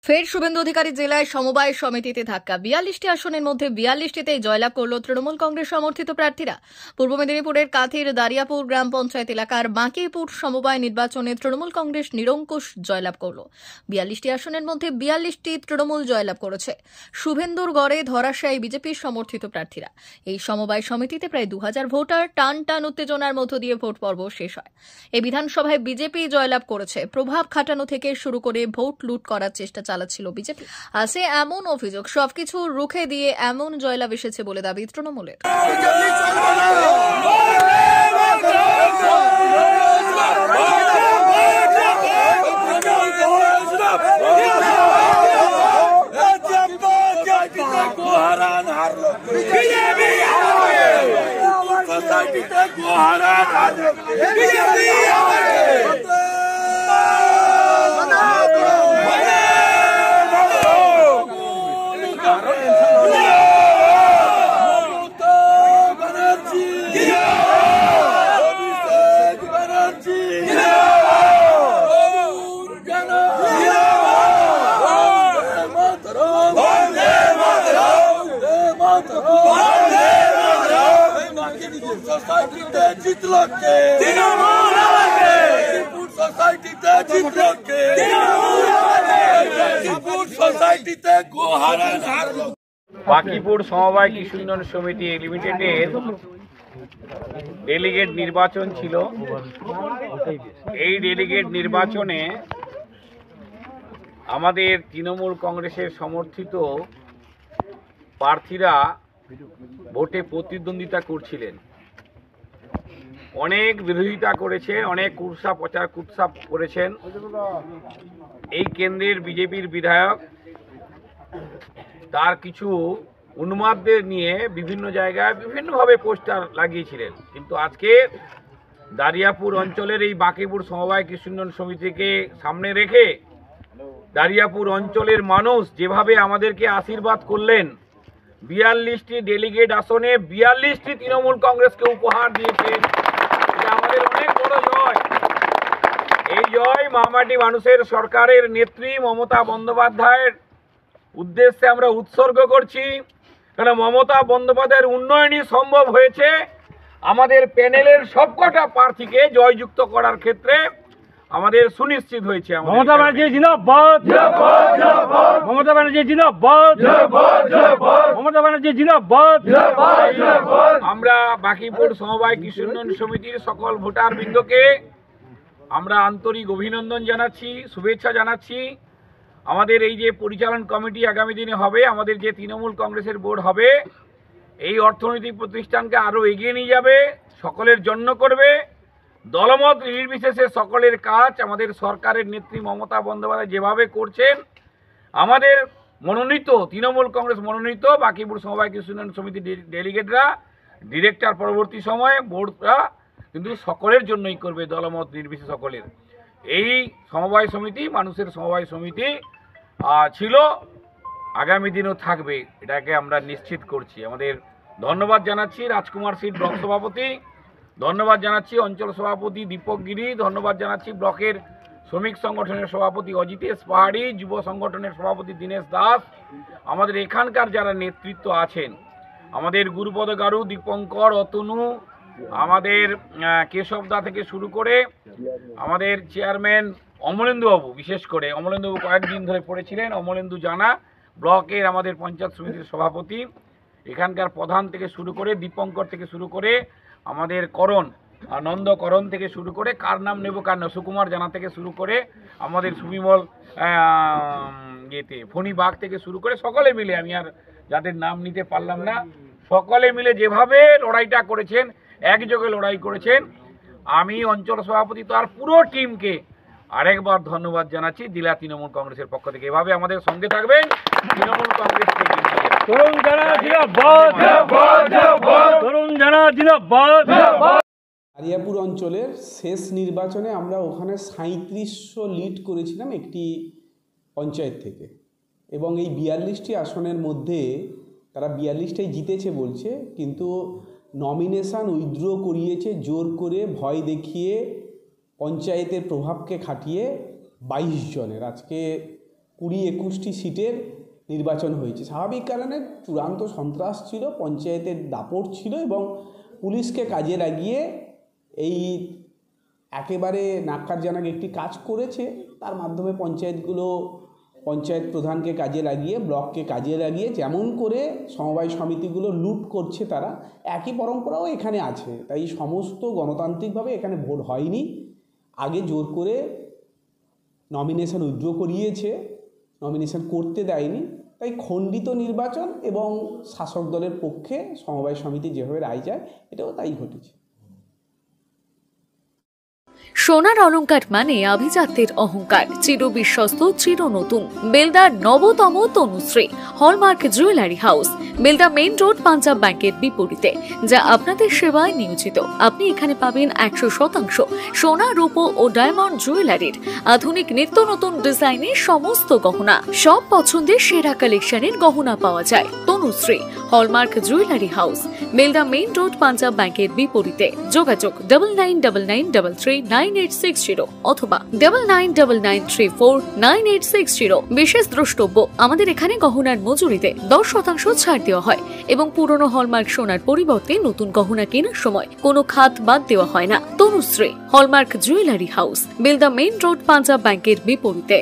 ফের শুভেন্দু অধিকারী জেলায় সমবায় সমিতিতে ধাক্কা। 42টি আসনের মধ্যে 42টিতেই জয়লাভ করল তৃণমূল কংগ্রেস সমর্থিত প্রার্থীরা। পূর্ব মেদিনীপুরের কাথির দারিয়াপুর গ্রাম পঞ্চায়েত এলাকার বাঁকিপুর সমবায় নির্বাচনে তৃণমূল কংগ্রেস নিরঙ্কুশ জয়লাভ করল। 42টি আসনের মধ্যে 42টি তৃণমূল জয়লাভ করেছে। শুভেন্দুর গড়ে ধরাশায়ী বিজেপির সমর্থিত প্রার্থীরা। এই সমবায় সমিতিতে প্রায় 2000 ভোটার টান টান উত্তেজনার মধ্য দিয়ে ভোট পর্ব শেষ হয়। এই বিধানসভায় বিজেপি জয়লাভ করেছে। প্রভাব খাটানো থেকে শুরু করে ভোট লুট করার চেষ্টা চালাচ্ছিল বিজেপি। আছে এমন অভিযোগ, সবকিছু রুখে দিয়ে এমন জয়লাভ এসেছে বলে দাবি তৃণমূলের। বাঁকিপুর সমবায় কৃষি উন্নয়ন সমিতি লিমিটেডের ডেলিগেট নির্বাচন ছিল। এই ডেলিগেট নির্বাচনে আমাদের তৃণমূল কংগ্রেসের সমর্থিত প্রার্থীরা ভোটে প্রতিদ্বন্দ্বিতা করছিলেন। অনেক বিরোধিতা করেছেন, অনেক কুৎসা প্রচার কুৎসা করেছেন। এই কেন্দ্রের বিজেপির বিধায়ক তার কিছু উন্মাদদের নিয়ে বিভিন্ন জায়গায় বিভিন্নভাবে পোস্টার লাগিয়েছিলেন। কিন্তু আজকে দারিয়াপুর অঞ্চলের এই বাঁকিপুর সমবায় কৃষি উন্নয়ন সমিতিকে সামনে রেখে দারিয়াপুর অঞ্চলের মানুষ যেভাবে আমাদেরকে আশীর্বাদ করলেন, 42টি ডেলিগেট আসনে 42টি তৃণমূল কংগ্রেসকে উপহার দিয়েছেন, এটা আমাদের অনেক বড় জয়। এই জয় মামাটি মানুষের সরকারের নেত্রী মমতা বন্দ্যোপাধ্যায়ের উদ্দেশ্যে আমরা উৎসর্গ করছি। কারণ মমতা বন্দ্যোপাধ্যায়ের উন্নয়নই সম্ভব হয়েছে আমাদের প্যানেলের সবকটা প্রার্থীকে জয়যুক্ত করার ক্ষেত্রে আমাদের সুনিশ্চিত হয়েছে। মমতা ব্যানার্জি জিন্দাবাদ, মমতা ব্যানার্জি জিন্দাবাদ, মমতা ব্যানার্জি জিন্দাবাদ। আমরা বাঁকিপুর সমবায় কৃষি উন্নয়ন সমিতির সকল ভোটার বৃন্দকে আমরা আন্তরিক অভিনন্দন জানাচ্ছি, শুভেচ্ছা জানাচ্ছি। আমাদের এই যে পরিচালন কমিটি আগামী দিনে হবে, আমাদের যে তৃণমূল কংগ্রেসের বোর্ড হবে, এই অর্থনৈতিক প্রতিষ্ঠানকে আরও এগিয়ে নিয়ে যাবে, সকলের জন্য করবে। দলমত নির্বিশেষে সকলের কাজ আমাদের সরকারের নেত্রী মমতা বন্দ্যোপাধ্যায় যেভাবে করছেন, আমাদের মনোনীত তৃণমূল কংগ্রেস মনোনীত বাঁকিপুর সমবায় কৃষি উন্নয়ন সমিতি ডেলিগেটরা, ডিরেক্টর পরবর্তী সময়ে বোর্ডরা কিন্তু সকলের জন্যই করবে, দলমত নির্বিশেষে সকলের। এই সমবায় সমিতি মানুষের সমবায় সমিতি ছিল, আগামী দিনও থাকবে, এটাকে আমরা নিশ্চিত করছি। আমাদের ধন্যবাদ জানাচ্ছি রাজকুমার সিট ব্লক সভাপতি, ধন্যবাদ জানাচ্ছি অঞ্চল সভাপতি দীপক গিরি, ধন্যবাদ জানাচ্ছি ব্লকের শ্রমিক সংগঠনের সভাপতি অজিতেশ পাহাড়ি, যুব সংগঠনের সভাপতি দীনেশ দাস, আমাদের এখানকার যারা নেতৃত্ব আছেন, আমাদের গুরুপদ গারু, দীপঙ্কর, অতনু, আমাদের কেশবদা থেকে শুরু করে আমাদের চেয়ারম্যান অমলেন্দুবাবু, বিশেষ করে অমলেন্দুবাবু কয়েকদিন ধরে পড়েছিলেন, অমলেন্দু জানা, ব্লকের আমাদের পঞ্চায়েত সমিতির সভাপতি, এখানকার প্রধান থেকে শুরু করে দীপঙ্কর থেকে শুরু করে আমাদের করণ নন্দকরণ থেকে শুরু করে, কার নাম নেব কার না, সুকুমার জানা থেকে শুরু করে আমাদের সুবিমল ফণিবাগ থেকে শুরু করে সকলে মিলে, আমি আর যাদের নাম নিতে পারলাম না, সকলে মিলে যেভাবে লড়াইটা করেছেন, একযোগে লড়াই করেছেন, আমি অঞ্চল সভাপতি তার পুরো টিমকে আরেকবার ধন্যবাদ জানাচ্ছি জেলা তৃণমূল কংগ্রেসের পক্ষ থেকে। এভাবে আমাদের সঙ্গে থাকবেন, তৃণমূল কংগ্রেস থেকে। দারিয়াপুর অঞ্চলের শেষ নির্বাচনে আমরা ওখানে 3700 লিড করেছিলাম একটি পঞ্চায়েত থেকে, এবং এই 42টি আসনের মধ্যে তারা 42টাই জিতেছে বলছে, কিন্তু নমিনেশান উইথড্র করিয়েছে জোর করে, ভয় দেখিয়ে, পঞ্চায়েতের প্রভাবকে খাটিয়ে 22 জনের। আজকে 20-21টি সিটের নির্বাচন হয়েছে। স্বাভাবিক কারণে চূড়ান্ত সন্ত্রাস ছিল, পঞ্চায়েতের দাপট ছিল এবং পুলিশকে কাজে লাগিয়ে এই একেবারে নাক্কারজনক একটি কাজ করেছে। তার মাধ্যমে পঞ্চায়েত প্রধানকে কাজে লাগিয়ে, ব্লককে কাজে লাগিয়ে যেমন করে সমবায় সমিতিগুলো লুট করছে, তারা একই পরম্পরাও এখানে আছে। তাই সমস্ত গণতান্ত্রিকভাবে এখানে ভোট হয়নি। আগে জোর করে নমিনেশন উইথড্র করিয়েছে, নমিনেশন করতে দেয়নি। তাই খণ্ডিত নির্বাচন এবং শাসক দলের পক্ষে সমবায় সমিতি যেভাবে রায় যায়, এটাও তাই ঘটেছে। সোনার অলংকার মানে আভিজাত্যের অহংকার, চির বিশ্বস্ত, চির নতুন। বেলদার নবতম Tanushree hallmark jewellery house, Belda main road, Punjab ব্যাংকের বিপরীতে, যা আপনাদের সেবায় নিয়োজিত। আপনি এখানে পাবেন 100% সোনা, রূপো ও ডায়মন্ড জুয়েলারির আধুনিক নিত্য নতুন ডিজাইনের সমস্ত গহনা। সব পছন্দের সেরা কালেকশনের গহনা পাওয়া যায়। Tanushree hallmark jewellery house, Belda main road, Punjab ব্যাংকের বিপরীতে। যোগাযোগ 9999399860 অথবা 9999349860। বিশেষ দ্রষ্টব্য, আমাদের এখানে গহনার মজুরিতে 10% ছাড় দেওয়া হয় এবং পুরনো হলমার্ক সোনার পরিবর্তে নতুন গহনা কেনার সময় কোনো খাত বাদ দেওয়া হয় না। Tanushree hallmark jewellery house, Belda main road, Punjab ব্যাংকের বিপরীতে।